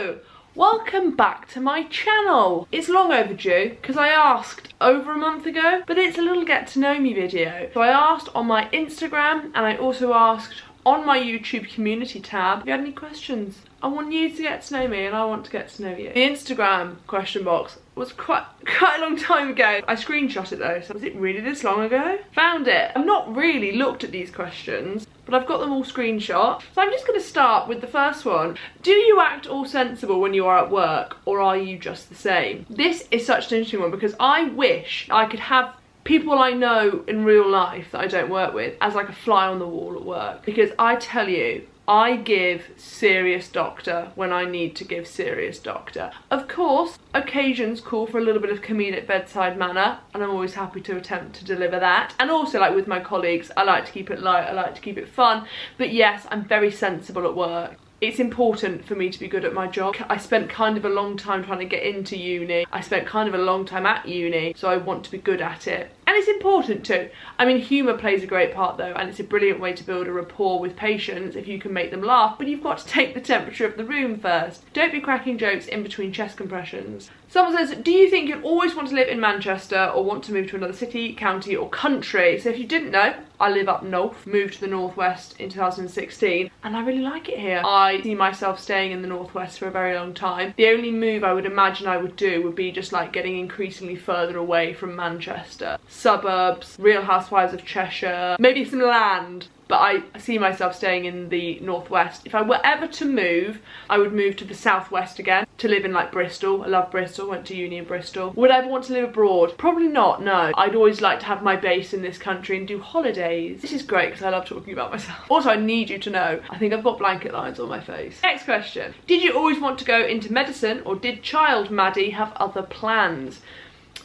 Hello! Welcome back to my channel. It's long overdue because I asked over a month ago, but it's a little get to know me video. So I asked on my Instagram and I also asked on my YouTube community tab if you had any questions. I want you to get to know me and I want to get to know you. The Instagram question box was quite a long time ago. I screenshot it though, so was it really this long ago? Found it. I've not really looked at these questions, but I've got them all screenshot. So I'm just going to start with the first one. Do you act all sensible when you are at work, or are you just the same? This is such an interesting one because I wish I could have people I know in real life that I don't work with as like a fly on the wall at work, because I tell you, I give serious doctor when I need to give serious doctor. Of course, occasions call for a little bit of comedic bedside manner, and I'm always happy to attempt to deliver that. And also, like with my colleagues, I like to keep it light, I like to keep it fun. But yes, I'm very sensible at work. It's important for me to be good at my job. I spent kind of a long time trying to get into uni. I spent kind of a long time at uni, so I want to be good at it. And it's important too. I mean, humour plays a great part though, and it's a brilliant way to build a rapport with patients if you can make them laugh, but you've got to take the temperature of the room first. Don't be cracking jokes in between chest compressions. Someone says, do you think you'd always want to live in Manchester or want to move to another city, county or country? So if you didn't know, I live up north, moved to the northwest in 2016, and I really like it here. I see myself staying in the northwest for a very long time. The only move I would imagine I would do would be just like getting increasingly further away from Manchester. Suburbs, Real Housewives of Cheshire, maybe some land. But I see myself staying in the northwest. If I were ever to move, I would move to the southwest again, to live in like Bristol. I love Bristol, went to uni in Bristol. Would I ever want to live abroad? Probably not, no. I'd always like to have my base in this country and do holidays. This is great because I love talking about myself. Also, I need you to know, I think I've got blanket lines on my face. Next question. Did you always want to go into medicine, or did child Maddie have other plans?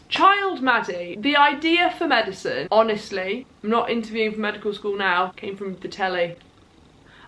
Child Maddie, the idea for medicine, honestly, I'm not interviewing for medical school now, came from the telly.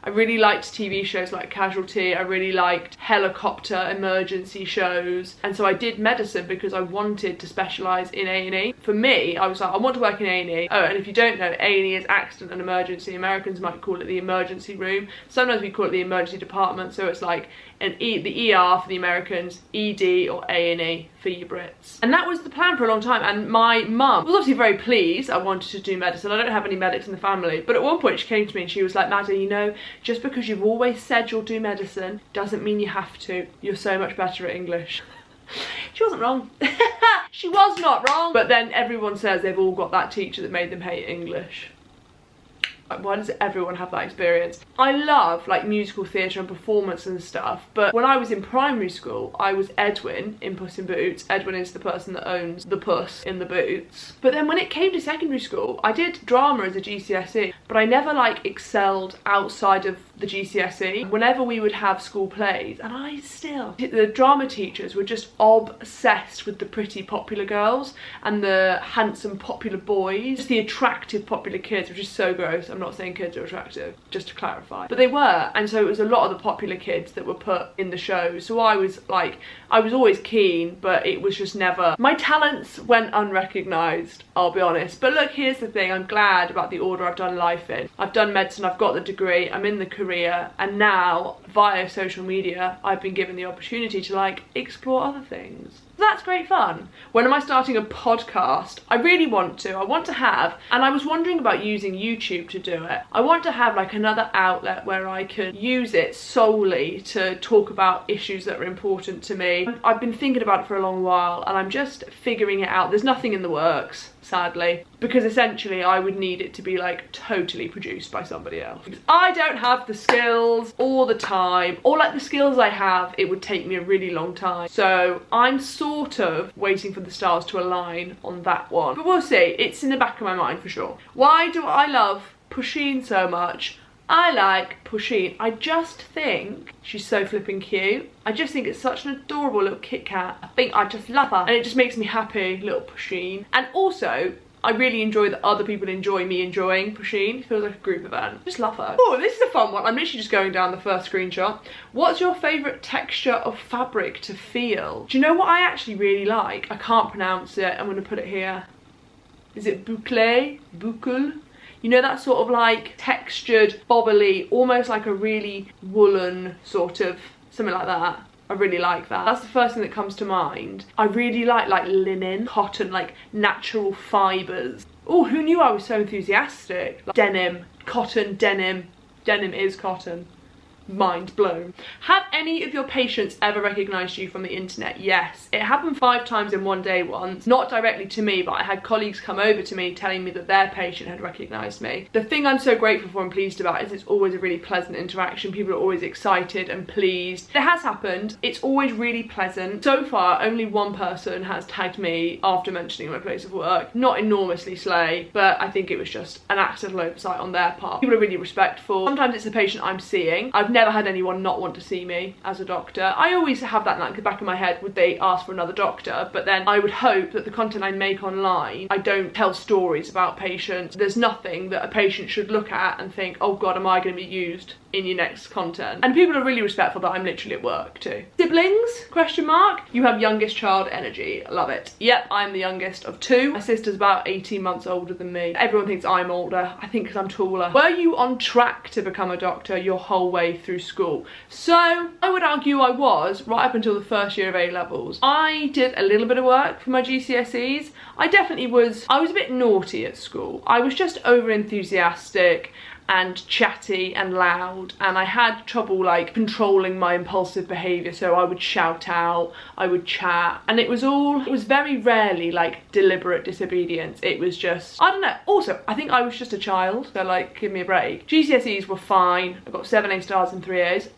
I really liked TV shows like Casualty, I really liked helicopter emergency shows, and so I did medicine because I wanted to specialise in A&E. For me, I was like, I want to work in A&E. Oh, and if you don't know, A&E is accident and emergency. Americans might call it the emergency room. Sometimes we call it the emergency department, so it's like the ER for the Americans, ED or A&E for you Brits. And that was the plan for a long time, and my mum was obviously very pleased I wanted to do medicine. I don't have any medics in the family, but at one point she came to me and she was like, Maddie, you know, just because you've always said you'll do medicine doesn't mean you have to. You're so much better at English. She wasn't wrong. She was not wrong. But then everyone says they've all got that teacher that made them hate English. Like, why does everyone have that experience? I love like musical theatre and performance and stuff, but when I was in primary school, I was Edwin in Puss in Boots. Edwin is the person that owns the puss in the boots. But then when it came to secondary school, I did drama as a GCSE, but I never like excelled outside of the GCSE. Whenever we would have school plays, and the drama teachers were just obsessed with the pretty popular girls and the handsome popular boys, just the attractive popular kids, which is so gross. I'm not saying kids are attractive, just to clarify, but they were, and so it was a lot of the popular kids that were put in the show. So I was always keen, but it was just never, my talents went unrecognised, I'll be honest. But look, here's the thing, I'm glad about the order I've done life in. I've done medicine, I've got the degree, I'm in the career, and now via social media I've been given the opportunity to like explore other things. That's great fun. When am I starting a podcast? I really want to. I want to have, and I was wondering about using YouTube to do it. I want to have like another outlet where I could use it solely to talk about issues that are important to me. I've been thinking about it for a long while and I'm just figuring it out. There's nothing in the works, sadly, because essentially I would need it to be like totally produced by somebody else. Because I don't have the skills all the time, or like the skills I have, it would take me a really long time. So I'm sort of waiting for the stars to align on that one. But we'll see, it's in the back of my mind for sure. Why do I love Pusheen so much? I like Pusheen. I just think she's so flipping cute. I just think it's such an adorable little Kit Kat. I think I just love her. And it just makes me happy, little Pusheen. And also, I really enjoy that other people enjoy me enjoying Pusheen. It feels like a group event. Just love her. Oh, this is a fun one. I'm literally just going down the first screenshot. What's your favourite texture of fabric to feel? Do you know what I actually really like? I can't pronounce it. I'm going to put it here. Is it boucle? Boucle? You know, that sort of like textured, bobbly, almost like a really woolen sort of, something like that. I really like that. That's the first thing that comes to mind. I really like linen, cotton, like natural fibres. Oh, who knew I was so enthusiastic? Like denim, cotton, denim. Denim is cotton. Mind blown. Have any of your patients ever recognised you from the internet? Yes. It happened 5 times in one day once. Not directly to me, but I had colleagues come over to me telling me that their patient had recognised me. The thing I'm so grateful for and pleased about is it's always a really pleasant interaction. People are always excited and pleased. It has happened. It's always really pleasant. So far, only one person has tagged me after mentioning my place of work. Not enormously slay, but I think it was just an accidental oversight on their part. People are really respectful. Sometimes it's a patient I'm seeing. I've never had anyone not want to see me as a doctor. I always have that in the back of my head, would they ask for another doctor? But then I would hope that the content I make online, I don't tell stories about patients. There's nothing that a patient should look at and think, oh god, am I going to be used in your next content? And people are really respectful that I'm literally at work too. Siblings? Question mark. You have youngest child energy. Love it. Yep, I'm the youngest of 2. My sister's about 18 months older than me. Everyone thinks I'm older. I think because I'm taller. Were you on track to become a doctor your whole way through school? So I would argue I was, right up until the first year of A-levels. I did a little bit of work for my GCSEs. I was a bit naughty at school. I was just over enthusiastic and chatty and loud, and I had trouble like controlling my impulsive behaviour, so I would shout out, I would chat, and it was very rarely like deliberate disobedience. It was just, I don't know. Also, I think I was just a child, so like, give me a break. GCSEs were fine. I got 7 A stars and 3 A's,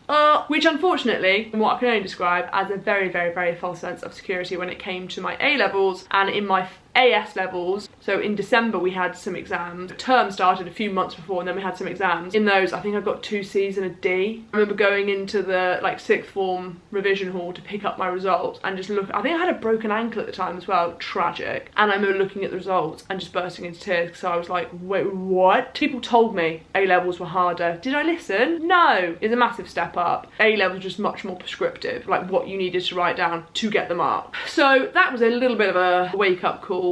which unfortunately, in what I can only describe as a very, very, very false sense of security when it came to my A-levels and in my AS levels. So in December we had some exams. The term started a few months before, and then we had some exams. In those, I think I got 2 C's and a D. I remember going into the like 6th form revision hall to pick up my results and just look. I think I had a broken ankle at the time as well. Tragic. And I remember looking at the results and just bursting into tears because I was like, wait, what? People told me A levels were harder. Did I listen? No. It's a massive step up. A levels just much more prescriptive, like what you needed to write down to get the mark. So that was a little bit of a wake up call.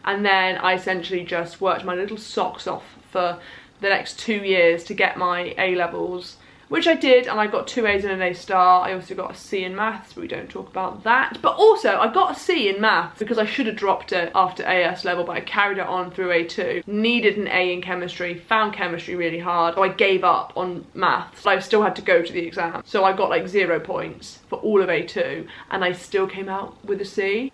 And then I essentially just worked my little socks off for the next 2 years to get my A-levels, which I did, and I got 2 A's and an A star. I also got a C in maths, but we don't talk about that. But also, I got a C in maths because I should have dropped it after AS level, but I carried it on through A2. Needed an A in chemistry, found chemistry really hard, so I gave up on maths. I still had to go to the exam. So I got like 0 points for all of A2, and I still came out with a C.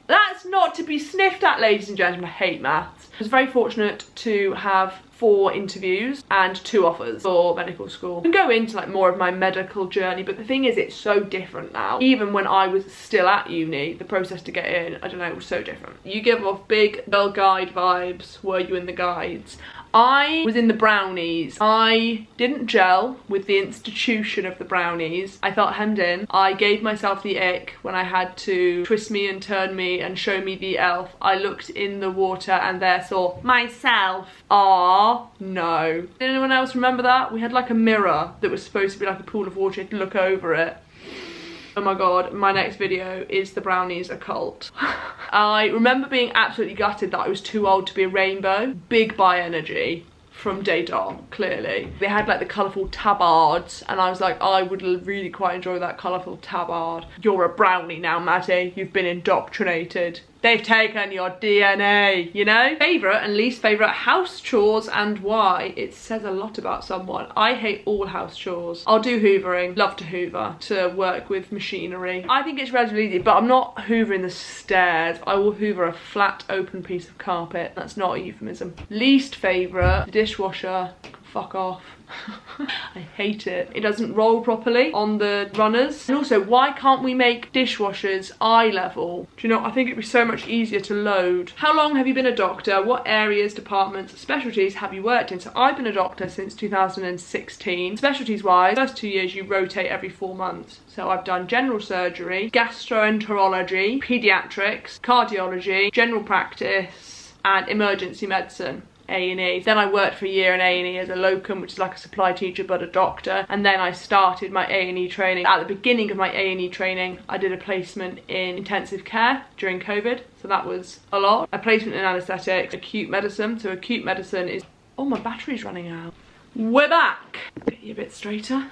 That's not to be sniffed at, ladies and gentlemen. I hate maths. I was very fortunate to have 4 interviews and 2 offers for medical school. I can go into like more of my medical journey, but the thing is, it's so different now. Even when I was still at uni, the process to get in, I don't know, it was so different. You give off big girl guide vibes. Were you in the guides? I was in the Brownies. I didn't gel with the institution of the Brownies. I felt hemmed in. I gave myself the ick when I had to twist me and turn me and show me the elf. I looked in the water and there saw myself. Ah, no. Did anyone else remember that? We had like a mirror that was supposed to be like a pool of water. You had to look over it. Oh my god, my next video is the Brownies a cult. I remember being absolutely gutted that I was too old to be a rainbow. Big bi energy from day dot, clearly. They had like the colourful tabards, and I was like, I would really quite enjoy that colourful tabard. You're a brownie now, Maddie. You've been indoctrinated. They've taken your DNA, you know? Favourite and least favourite house chores and why. It says a lot about someone. I hate all house chores. I'll do hoovering. Love to hoover, to work with machinery. I think it's relatively easy, but I'm not hoovering the stairs. I will hoover a flat, open piece of carpet. That's not a euphemism. Least favourite, the dishwasher. Fuck off. I hate it. It doesn't roll properly on the runners. And also, why can't we make dishwashers eye level? Do you know, I think it'd be so much easier to load. How long have you been a doctor? What areas, departments, specialties have you worked in? So I've been a doctor since 2016. Specialties wise, first 2 years you rotate every 4 months. So I've done general surgery, gastroenterology, paediatrics, cardiology, general practice, and emergency medicine. A&E. Then I worked for a year in A&E as a locum, which is like a supply teacher but a doctor, and then I started my A&E training. At the beginning of my A&E training, I did a placement in intensive care during COVID, so that was a lot. A placement in anaesthetics, acute medicine. So acute medicine is... Oh, my battery's running out. We're back! Get you a bit straighter.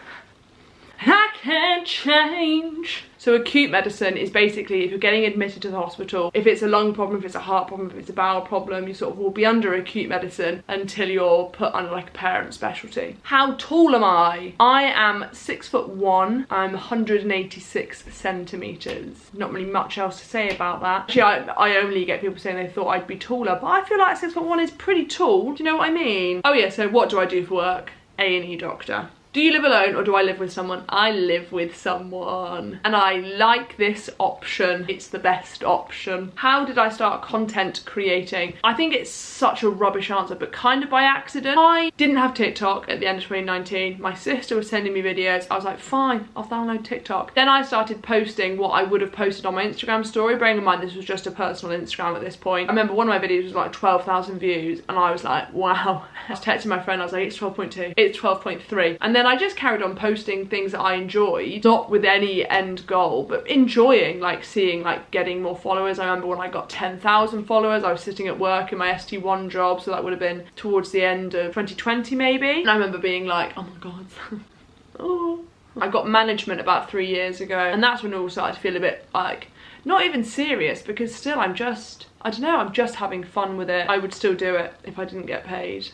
and I can't change. So acute medicine is basically if you're getting admitted to the hospital, if it's a lung problem, if it's a heart problem, if it's a bowel problem, you sort of will be under acute medicine until you're put under like a parent specialty. How tall am I? I am 6'1". I'm 186 centimetres. Not really much else to say about that. Actually, I only get people saying they thought I'd be taller, but I feel like 6'1" is pretty tall. Do you know what I mean? Oh yeah, so what do I do for work? A&E doctor. Do you live alone or do I live with someone? I live with someone. And I like this option. It's the best option. How did I start content creating? I think it's such a rubbish answer, but kind of by accident. I didn't have TikTok at the end of 2019. My sister was sending me videos. I was like, fine, I'll download TikTok. Then I started posting what I would have posted on my Instagram story, bearing in mind this was just a personal Instagram at this point. I remember one of my videos was like 12,000 views and I was like, wow. I was texting my friend, I was like, it's 12.2, it's 12.3. And then I just carried on posting things that I enjoyed, not with any end goal, but enjoying, like seeing, like getting more followers. I remember when I got 10,000 followers, I was sitting at work in my ST1 job, so that would have been towards the end of 2020 maybe. And I remember being like, oh my god. Oh. I got management about 3 years ago, and that's when it all started to feel a bit like, not even serious, because still I'm just, I don't know, I'm just having fun with it. I would still do it if I didn't get paid.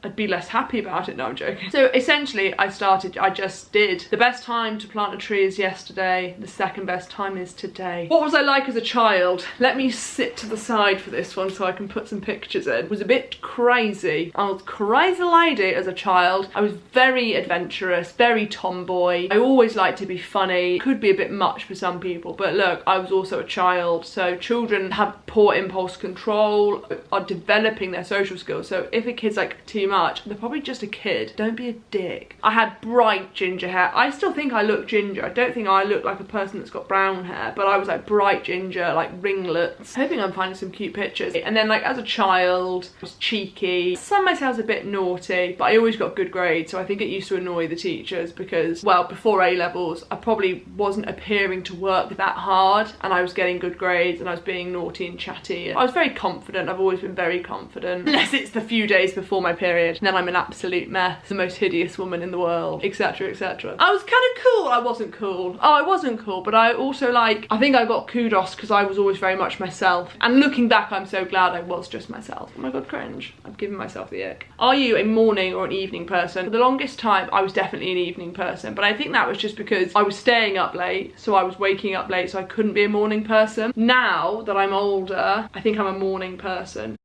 I'd be less happy about it. No, I'm joking. So essentially I just did. The best time to plant a tree is yesterday. The second best time is today. What was I like as a child? Let me sit to the side for this one so I can put some pictures in. It was a bit crazy. I was a crazy lady as a child. I was very adventurous, very tomboy. I always liked to be funny. Could be a bit much for some people, but look, I was also a child. So children have poor impulse control, are developing their social skills. So if a kid's like too much, they're probably just a kid. Don't be a dick. I had bright ginger hair. I still think I look ginger. I don't think I look like a person that's got brown hair, but I was like bright ginger, like ringlets. Hoping I'm finding some cute pictures. And then like as a child, I was cheeky. Some might say I was a bit naughty, but I always got good grades, so I think it used to annoy the teachers because, well, before A-levels, I probably wasn't appearing to work that hard and I was getting good grades and I was being naughty and chatty. I was very confident. I've always been very confident. Unless it's the few days before my period. And then I'm an absolute mess, the most hideous woman in the world, etc, etc. I was kind of cool. I wasn't cool. Oh, I wasn't cool, but I also like, I think I got kudos because I was always very much myself. And looking back, I'm so glad I was just myself. Oh my god, cringe. I've given myself the ick. Are you a morning or an evening person? For the longest time, I was definitely an evening person, but I think that was just because I was staying up late, so I was waking up late, so I couldn't be a morning person. Now that I'm older, I think I'm a morning person.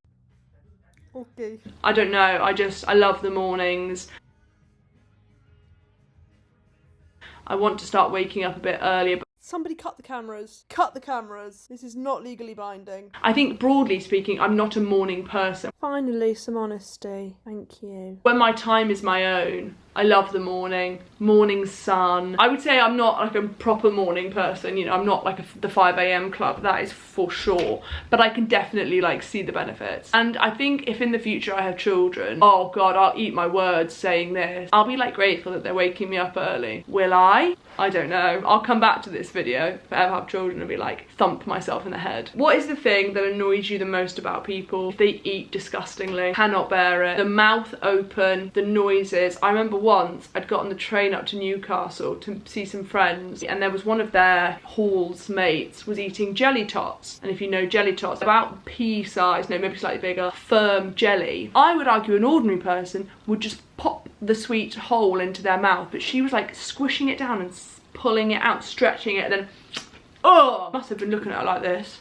Okay. I don't know, I love the mornings. I want to start waking up a bit earlier. Somebody cut the cameras. Cut the cameras. This is not legally binding. I think broadly speaking, I'm not a morning person. Finally, some honesty. Thank you. When my time is my own, I love the morning. Morning sun. I would say I'm not like a proper morning person, you know, I'm not like the 5 AM club, that is for sure. But I can definitely like see the benefits. And I think if in the future I have children, oh god, I'll eat my words saying this. I'll be like grateful that they're waking me up early. Will I? I don't know. I'll come back to this video if I ever have children and be like, thump myself in the head. What is the thing that annoys you the most about people? If they eat disgustingly, cannot bear it. The mouth open, the noises. I remember once I'd got on the train up to Newcastle to see some friends, and there was one of their hall's mates was eating jelly tots. And if you know jelly tots, about pea size, no, maybe slightly bigger, firm jelly. I would argue an ordinary person would just pop the sweet whole into their mouth, but she was like squishing it down and pulling it out, stretching it, and then, oh, must have been looking at her like this.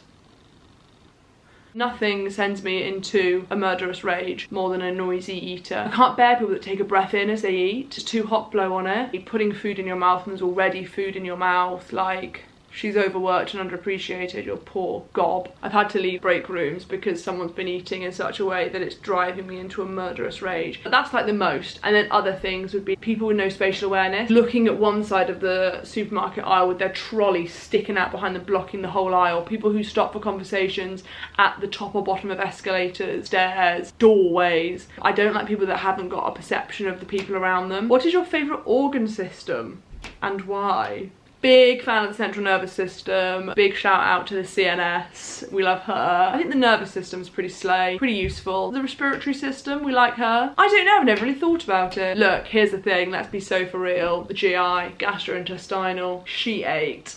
Nothing sends me into a murderous rage more than a noisy eater. I can't bear people that take a breath in as they eat. It's too hot, blow on it. You're putting food in your mouth and there's already food in your mouth, like, she's overworked and underappreciated, your poor gob. I've had to leave break rooms because someone's been eating in such a way that it's driving me into a murderous rage. But that's like the most. And then other things would be people with no spatial awareness, looking at one side of the supermarket aisle with their trolley sticking out behind them, blocking the whole aisle. People who stop for conversations at the top or bottom of escalators, stairs, doorways. I don't like people that haven't got a perception of the people around them. What is your favourite organ system and why? Big fan of the central nervous system. Big shout out to the CNS. We love her. I think the nervous system's pretty slay, pretty useful. The respiratory system, we like her. I don't know, I've never really thought about it. Look, here's the thing, let's be so for real. The GI, gastrointestinal, she ate.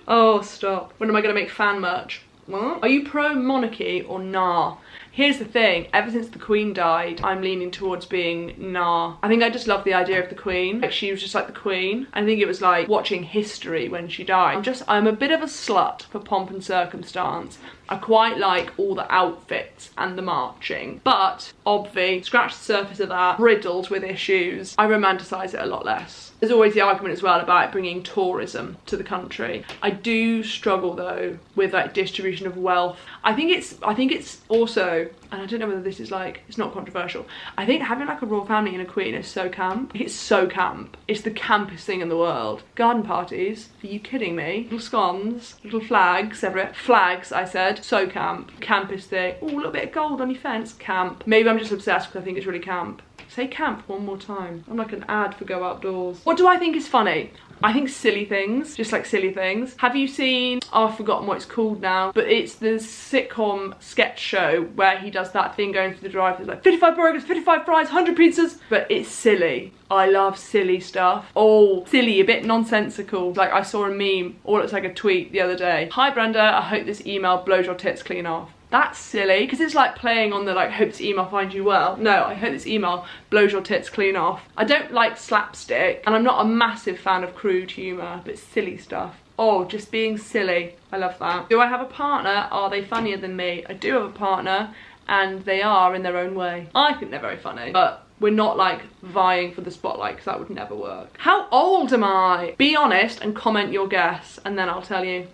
Oh, stop. When am I gonna make fan merch? What? Are you pro monarchy or nah? Here's the thing, ever since the Queen died, I'm leaning towards being nah. I think I just love the idea of the Queen. Like, she was just like the Queen. I think it was like watching history when she died. I'm a bit of a slut for pomp and circumstance. I quite like all the outfits and the marching, but obvi, scratch the surface of that, riddled with issues. I romanticise it a lot less. There's always the argument as well about bringing tourism to the country. I do struggle though with like distribution of wealth. I think it's also, and I don't know whether this is like, it's not controversial, I think having like a royal family and a queen is so camp. It's so camp. It's the campest thing in the world. Garden parties, are you kidding me? Little scones, little flags, everywhere. Flags, I said. So camp. Campest thing. Oh, a little bit of gold on your fence. Camp. Maybe I'm just obsessed because I think it's really camp. Say camp one more time. I'm like an ad for Go Outdoors. What do I think is funny? I think silly things, just like silly things. Have you seen, oh, I've forgotten what it's called now, but it's the sitcom sketch show where he does that thing going through the drive-thru, like 55 burgers, 55 fries, 100 pizzas, but it's silly. I love silly stuff. Oh, silly, a bit nonsensical. Like I saw a meme, or it's like a tweet the other day. Hi Brenda, I hope this email blows your tits clean off. That's silly, because it's like playing on the like, hope this email finds you well. No, I hope this email blows your tits clean off. I don't like slapstick, and I'm not a massive fan of crude humour, but silly stuff. Oh, just being silly. I love that. Do I have a partner? Are they funnier than me? I do have a partner, and they are in their own way. I think they're very funny, but we're not like vying for the spotlight, because that would never work. How old am I? Be honest and comment your guess, and then I'll tell you.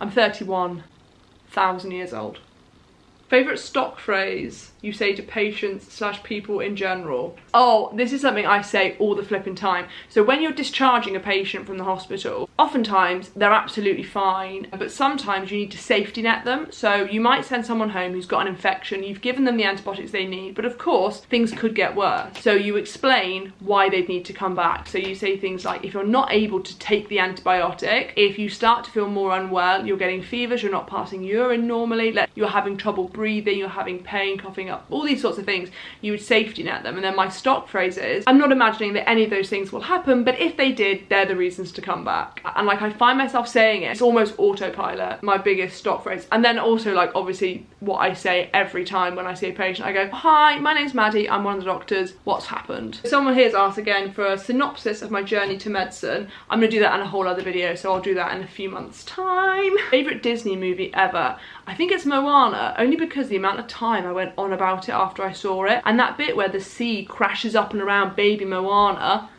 I'm 31,000 years old. Favourite stock phrase you say to patients / people in general? Oh, this is something I say all the flipping time. So when you're discharging a patient from the hospital, oftentimes they're absolutely fine, but sometimes you need to safety net them. So you might send someone home who's got an infection, you've given them the antibiotics they need, but of course things could get worse. So you explain why they need to come back. So you say things like, if you're not able to take the antibiotic, if you start to feel more unwell, you're getting fevers, you're not passing urine normally, you're having trouble breathing, you're having pain, coughing up, all these sorts of things, you would safety net them. And then my stock phrase is, I'm not imagining that any of those things will happen, but if they did, they're the reasons to come back. And like I find myself saying it, it's almost autopilot, my biggest stock phrase. And then also like obviously what I say every time when I see a patient, I go, hi, my name's Maddie, I'm one of the doctors, what's happened? Someone here's asked again for a synopsis of my journey to medicine. I'm gonna do that in a whole other video, so I'll do that in a few months time. Favourite Disney movie ever? I think it's Moana, only because the amount of time I went on about it after I saw it, and that bit where the sea crashes up and around baby Moana,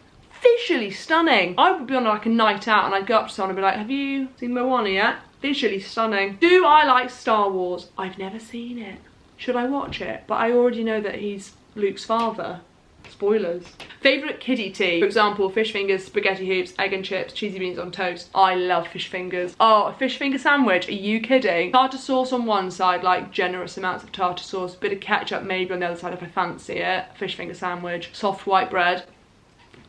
visually stunning. I would be on like a night out and I'd go up to someone and be like, have you seen Moana yet? Visually stunning. Do I like Star Wars? I've never seen it. Should I watch it? But I already know that he's Luke's father. Spoilers. Favourite kiddie tea? For example, fish fingers, spaghetti hoops, egg and chips, cheesy beans on toast. I love fish fingers. Oh, a fish finger sandwich? Are you kidding? Tartar sauce on one side, like generous amounts of tartar sauce, bit of ketchup maybe on the other side if I fancy it. Fish finger sandwich. Soft white bread.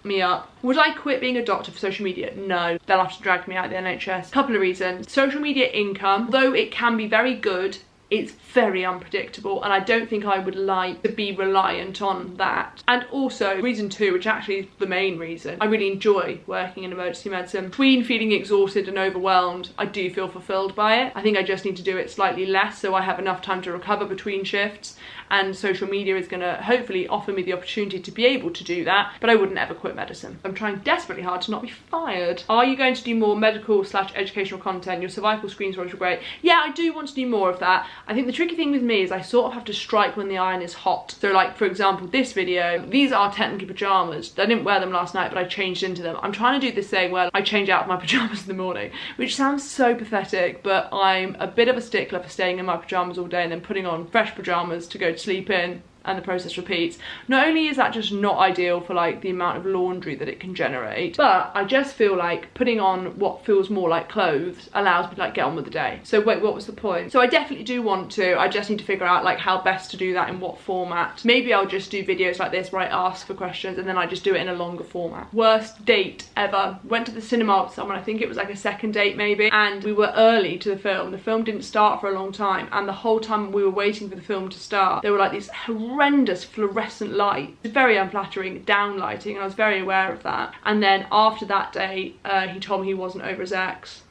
Me up. Would I quit being a doctor for social media? No. They'll have to drag me out of the NHS. Couple of reasons. Social media income, though it can be very good, it's very unpredictable, and I don't think I would like to be reliant on that. And also, reason two, which actually is the main reason, I really enjoy working in emergency medicine. Between feeling exhausted and overwhelmed, I do feel fulfilled by it. I think I just need to do it slightly less so I have enough time to recover between shifts, and social media is going to hopefully offer me the opportunity to be able to do that, but I wouldn't ever quit medicine. I'm trying desperately hard to not be fired. Are you going to do more medical / educational content? Your cervical screen stories were great. Yeah, I do want to do more of that. I think the tricky thing with me is I sort of have to strike when the iron is hot. So like, for example, this video, these are technically pajamas. I didn't wear them last night, but I changed into them. I'm trying to do this thing where I change out of my pajamas in the morning, which sounds so pathetic, but I'm a bit of a stickler for staying in my pajamas all day and then putting on fresh pajamas to go to sleep in. and the process repeats. Not only is that just not ideal for like the amount of laundry that it can generate, but I just feel like putting on what feels more like clothes allows me to like get on with the day. So wait, what was the point? So I definitely do want to, I just need to figure out like how best to do that, in what format. Maybe I'll just do videos like this where I ask for questions and then I just do it in a longer format. Worst date ever. Went to the cinema with someone, I think it was like a second date maybe, and we were early to the film. The film didn't start for a long time, and the whole time we were waiting for the film to start, there were like these horrendous fluorescent lights. It was very unflattering, downlighting, and I was very aware of that. And then after that day, he told me he wasn't over his ex.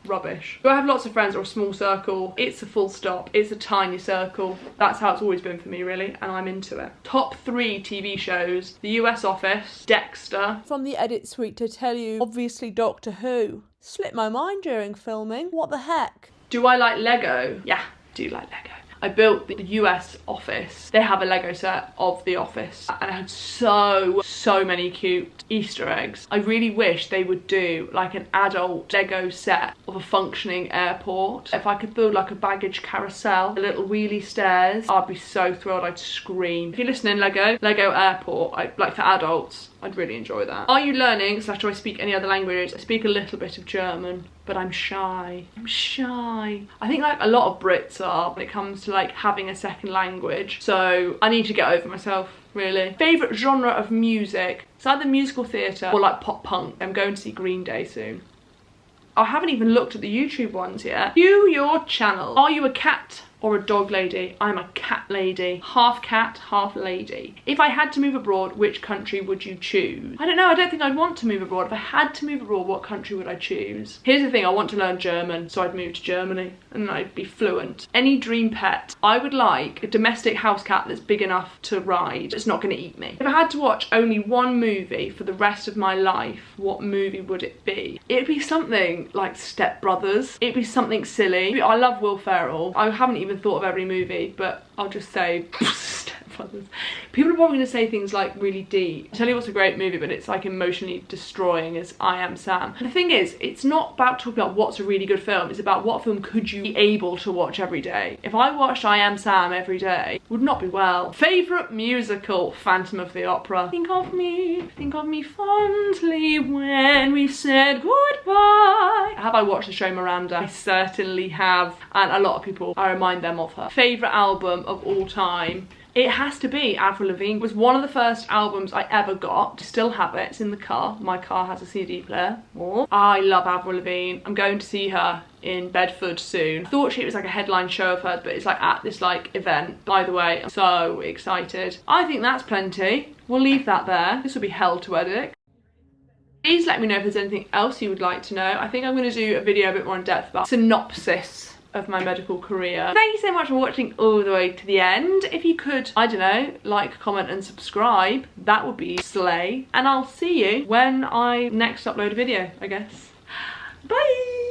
Rubbish. Do I have lots of friends or a small circle? It's a full stop. It's a tiny circle. That's how it's always been for me, really, and I'm into it. Top 3 TV shows: The US Office, Dexter. From the edit suite to tell you, obviously Doctor Who. Slipped my mind during filming. What the heck? Do I like Lego? Yeah, do like Lego. I built the US Office. They have a Lego set of the office, and it had so many cute Easter eggs. I really wish they would do like an adult Lego set of a functioning airport. If I could build like a baggage carousel, a little wheelie stairs, I'd be so thrilled. I'd scream. If you're listening, Lego airport, like for adults, I'd really enjoy that. Are you learning / do I speak any other languages? I speak a little bit of German, but I'm shy. I'm shy. I think like a lot of Brits are when it comes to like having a second language. So I need to get over myself, really. Favourite genre of music? It's either musical theatre or like pop punk. I'm going to see Green Day soon. I haven't even looked at the YouTube ones yet. View your channel. Are you a cat or a dog lady? I'm a cat lady. Half cat, half lady. If I had to move abroad, which country would you choose? I don't know, I don't think I'd want to move abroad. If I had to move abroad, what country would I choose? Here's the thing, I want to learn German, so I'd move to Germany and I'd be fluent. Any dream pet? I would like a domestic house cat that's big enough to ride. It's not gonna eat me. If I had to watch only one movie for the rest of my life, what movie would it be? It'd be something like Step Brothers. It'd be something silly. I love Will Ferrell. I haven't even thought of every movie, but I'll just say Step Brothers. People are probably going to say things like really deep. I'll tell you what's a great movie, but it's like emotionally destroying, is I Am Sam. And the thing is, it's not about talking about what's a really good film, it's about what film could you be able to watch every day. If I watched I Am Sam every day, it would not be well. Favourite musical? Phantom of the Opera. Think of me fondly when we said goodbye. Have I watched the show Miranda? I certainly have, and a lot of people, I remind them of her. Favourite album of all time? It has to be Avril Lavigne. It was one of the first albums I ever got. Still have it, it's in the car. My car has a CD player. Oh. I love Avril Lavigne. I'm going to see her in Bedford soon. I thought it was like a headline show of hers, but it's like at this like event. By the way, I'm so excited. I think that's plenty. We'll leave that there. This will be hell to edit. Please let me know if there's anything else you would like to know. I think I'm going to do a video a bit more in depth about synopsis of my medical career. Thank you so much for watching all the way to the end. If you could, I don't know, like, comment and subscribe, that would be slay. And I'll see you when I next upload a video, I guess. Bye!